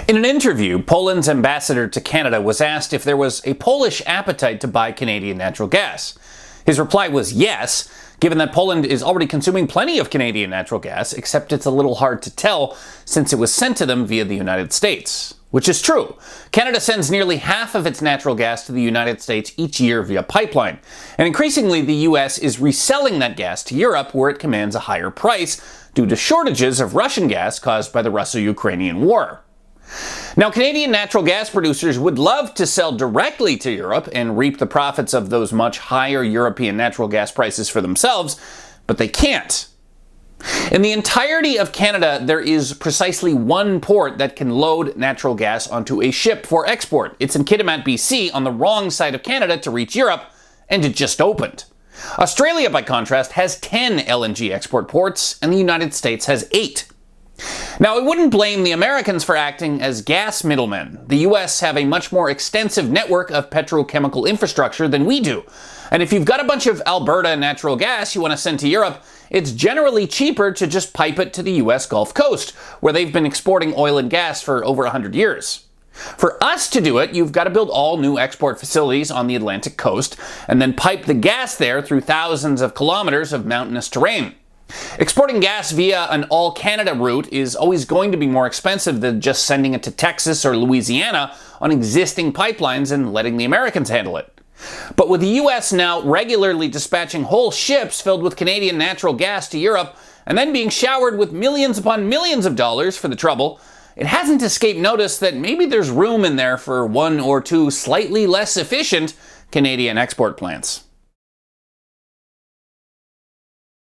In an interview, Poland's ambassador to Canada was asked if there was a Polish appetite to buy Canadian natural gas. His reply was yes, given that Poland is already consuming plenty of Canadian natural gas, except it's a little hard to tell since it was sent to them via the United States. Which is true. Canada sends nearly half of its natural gas to the United States each year via pipeline. And increasingly, the US is reselling that gas to Europe, where it commands a higher price due to shortages of Russian gas caused by the Russo-Ukrainian War. Now, Canadian natural gas producers would love to sell directly to Europe and reap the profits of those much higher European natural gas prices for themselves, but they can't. In the entirety of Canada, there is precisely one port that can load natural gas onto a ship for export. It's in Kitimat, BC, on the wrong side of Canada to reach Europe, and it just opened. Australia, by contrast, has 10 LNG export ports, and the United States has 8. Now, I wouldn't blame the Americans for acting as gas middlemen. The US have a much more extensive network of petrochemical infrastructure than we do. And if you've got a bunch of Alberta natural gas you want to send to Europe, it's generally cheaper to just pipe it to the US Gulf Coast, where they've been exporting oil and gas for over 100 years. For us to do it, you've got to build all new export facilities on the Atlantic coast, and then pipe the gas there through thousands of kilometers of mountainous terrain. Exporting gas via an all-Canada route is always going to be more expensive than just sending it to Texas or Louisiana on existing pipelines and letting the Americans handle it. But with the US now regularly dispatching whole ships filled with Canadian natural gas to Europe and then being showered with millions upon millions of dollars for the trouble, it hasn't escaped notice that maybe there's room in there for one or two slightly less efficient Canadian export plants.